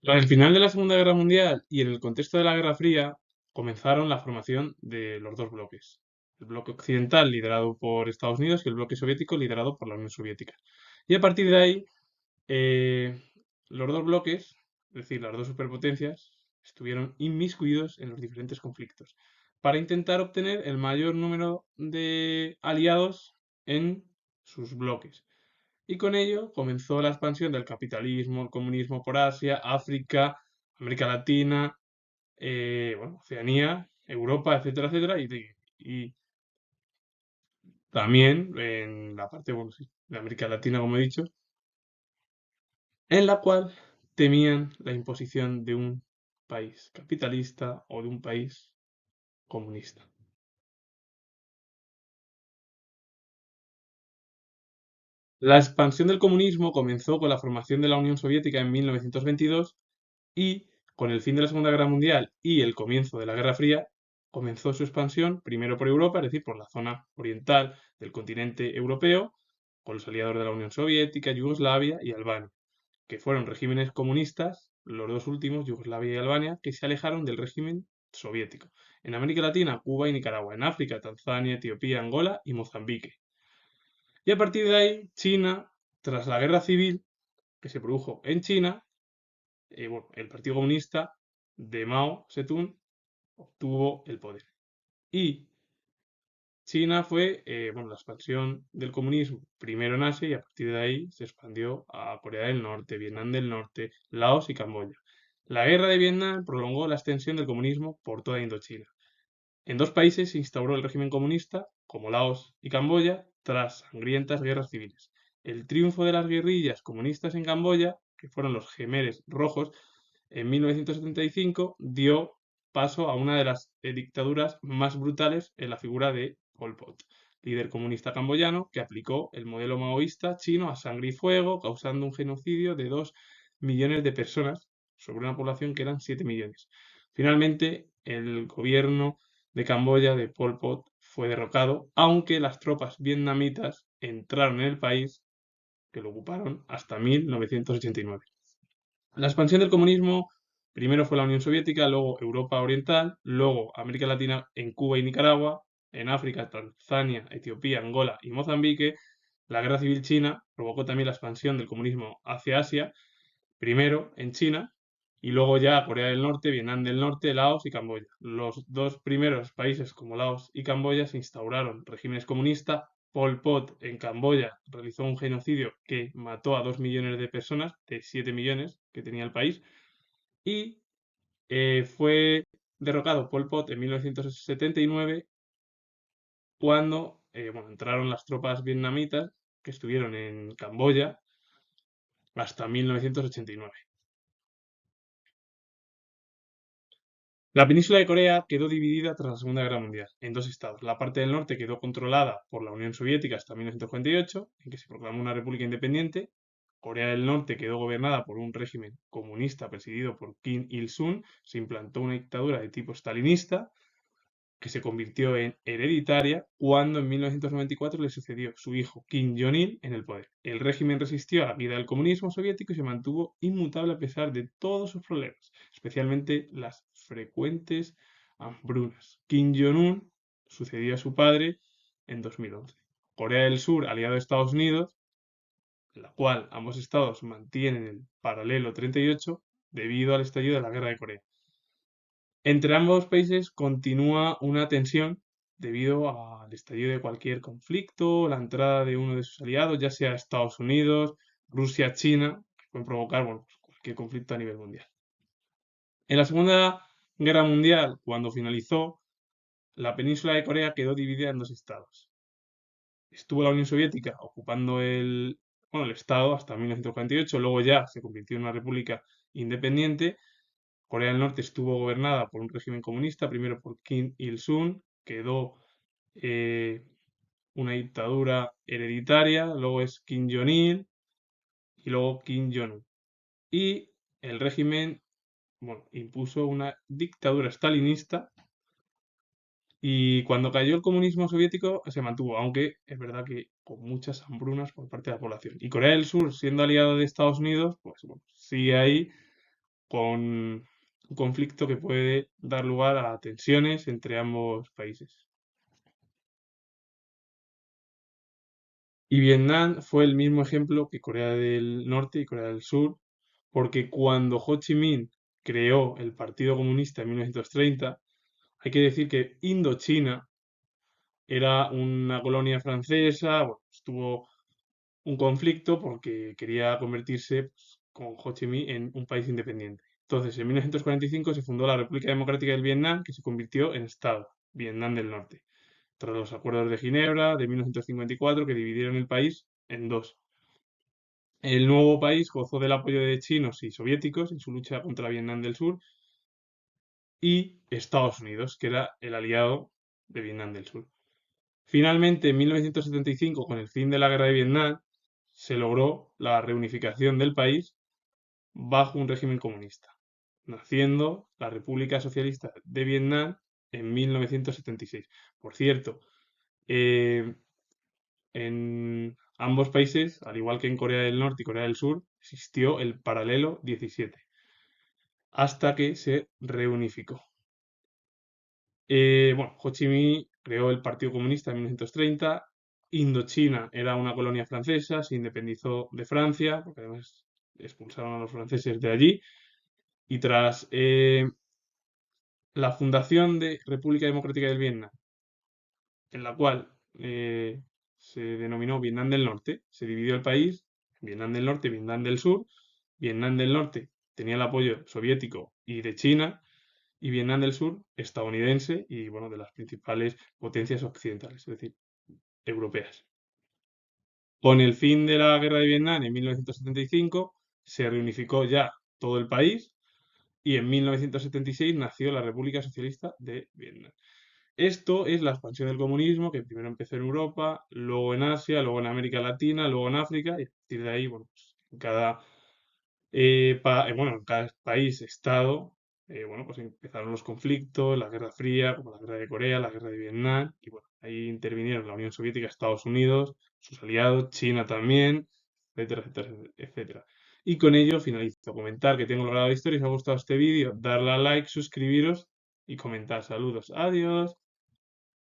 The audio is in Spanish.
Al final de la Segunda Guerra Mundial y en el contexto de la Guerra Fría, comenzaron la formación de los dos bloques. El bloque occidental liderado por Estados Unidos y el bloque soviético liderado por la Unión Soviética. Y a partir de ahí, eh, los dos bloques, es decir, las dos superpotencias, estuvieron inmiscuidos en los diferentes conflictos para intentar obtener el mayor número de aliados en sus bloques. Y con ello comenzó la expansión del capitalismo, el comunismo por Asia, África, América Latina, bueno, Oceanía, Europa, etcétera, etcétera, y también en la parte, bueno, sí, de América Latina, como he dicho, en la cual temían la imposición de un país capitalista o de un país comunista. La expansión del comunismo comenzó con la formación de la Unión Soviética en 1922 y, con el fin de la Segunda Guerra Mundial y el comienzo de la Guerra Fría, comenzó su expansión primero por Europa, es decir, por la zona oriental del continente europeo, con los aliados de la Unión Soviética, Yugoslavia y Albania, que fueron regímenes comunistas, los dos últimos, Yugoslavia y Albania, que se alejaron del régimen soviético. En América Latina, Cuba y Nicaragua. En África, Tanzania, Etiopía, Angola y Mozambique. Y a partir de ahí, China, tras la guerra civil que se produjo en China, bueno, el Partido Comunista de Mao Zedong obtuvo el poder. Y China fue, bueno, la expansión del comunismo primero en Asia y a partir de ahí se expandió a Corea del Norte, Vietnam del Norte, Laos y Camboya. La guerra de Vietnam prolongó la extensión del comunismo por toda Indochina. En dos países se instauró el régimen comunista, como Laos y Camboya, tras sangrientas guerras civiles. El triunfo de las guerrillas comunistas en Camboya, que fueron los Jemeres Rojos, en 1975 dio paso a una de las dictaduras más brutales en la figura de Pol Pot, líder comunista camboyano que aplicó el modelo maoísta chino a sangre y fuego, causando un genocidio de 2 millones de personas sobre una población que eran 7 millones. Finalmente, el gobierno de Camboya de Pol Pot fue derrocado, aunque las tropas vietnamitas entraron en el país, que lo ocuparon hasta 1989. La expansión del comunismo primero fue la Unión Soviética, luego Europa Oriental, luego América Latina en Cuba y Nicaragua, en África, Tanzania, Etiopía, Angola y Mozambique. La Guerra Civil China provocó también la expansión del comunismo hacia Asia, primero en China y luego ya Corea del Norte, Vietnam del Norte, Laos y Camboya. Los dos primeros países como Laos y Camboya se instauraron regímenes comunistas. Pol Pot en Camboya realizó un genocidio que mató a 2 millones de personas, de 7 millones que tenía el país, y fue derrocado Pol Pot en 1979 cuando bueno, entraron las tropas vietnamitas que estuvieron en Camboya hasta 1989. La península de Corea quedó dividida tras la Segunda Guerra Mundial en dos estados. La parte del norte quedó controlada por la Unión Soviética hasta 1948, en que se proclamó una república independiente. Corea del Norte quedó gobernada por un régimen comunista presidido por Kim Il-sung. Se implantó una dictadura de tipo stalinista que se convirtió en hereditaria cuando en 1994 le sucedió su hijo Kim Jong-il en el poder. El régimen resistió a la vida del comunismo soviético y se mantuvo inmutable a pesar de todos sus problemas, especialmente las frecuentes hambrunas. Kim Jong-un sucedió a su padre en 2011. Corea del Sur, aliado de Estados Unidos, en la cual ambos estados mantienen el paralelo 38 debido al estallido de la guerra de Corea. Entre ambos países continúa una tensión debido al estallido de cualquier conflicto, la entrada de uno de sus aliados, ya sea Estados Unidos, Rusia, China, que pueden provocar bueno, pues cualquier conflicto a nivel mundial. En la Segunda Guerra Mundial, cuando finalizó, la península de Corea quedó dividida en dos estados. Estuvo la Unión Soviética ocupando bueno, el estado hasta 1948, luego ya se convirtió en una república independiente. Corea del Norte estuvo gobernada por un régimen comunista, primero por Kim Il-sung, quedó eh, una dictadura hereditaria, luego es Kim Jong-il y luego Kim Jong-un. Y el régimen, bueno, impuso una dictadura stalinista y cuando cayó el comunismo soviético se mantuvo, aunque es verdad que con muchas hambrunas por parte de la población. Y Corea del Sur, siendo aliado de Estados Unidos, pues bueno, sigue ahí con un conflicto que puede dar lugar a tensiones entre ambos países. Y Vietnam fue el mismo ejemplo que Corea del Norte y Corea del Sur, porque cuando Ho Chi Minh creó el Partido Comunista en 1930, hay que decir que Indochina era una colonia francesa, bueno, estuvo un conflicto porque quería convertirse, pues, con Ho Chi Minh en un país independiente. Entonces, en 1945 se fundó la República Democrática del Vietnam, que se convirtió en Estado, Vietnam del Norte, tras los acuerdos de Ginebra de 1954 que dividieron el país en dos. El nuevo país gozó del apoyo de chinos y soviéticos en su lucha contra Vietnam del Sur y Estados Unidos, que era el aliado de Vietnam del Sur. Finalmente, en 1975, con el fin de la guerra de Vietnam, se logró la reunificación del país bajo un régimen comunista, naciendo la República Socialista de Vietnam en 1976. Por cierto, eh, en ambos países, al igual que en Corea del Norte y Corea del Sur, existió el paralelo 17, hasta que se reunificó. Bueno, Ho Chi Minh creó el Partido Comunista en 1930. Indochina era una colonia francesa, se independizó de Francia, porque además expulsaron a los franceses de allí. Y tras la fundación de República Democrática del Vietnam, en la cual se denominó Vietnam del Norte, se dividió el país, Vietnam del Norte y Vietnam del Sur. Vietnam del Norte tenía el apoyo soviético y de China, y Vietnam del Sur estadounidense y, bueno, de las principales potencias occidentales, es decir, europeas. Con el fin de la guerra de Vietnam en 1975 se reunificó ya todo el país y en 1976 nació la República Socialista de Vietnam. Esto es la expansión del comunismo, que primero empezó en Europa, luego en Asia, luego en América Latina, luego en África, y a partir de ahí, bueno, pues en cada, bueno, en cada país, estado, bueno, pues empezaron los conflictos, la Guerra Fría, como la Guerra de Corea, la Guerra de Vietnam, y bueno, ahí intervinieron la Unión Soviética, Estados Unidos, sus aliados, China también, etcétera, etcétera, etcétera. Y con ello finalizo. Comentar que tengo logrado historia. Si os ha gustado este vídeo, darle a like, suscribiros y comentar. Saludos. Adiós.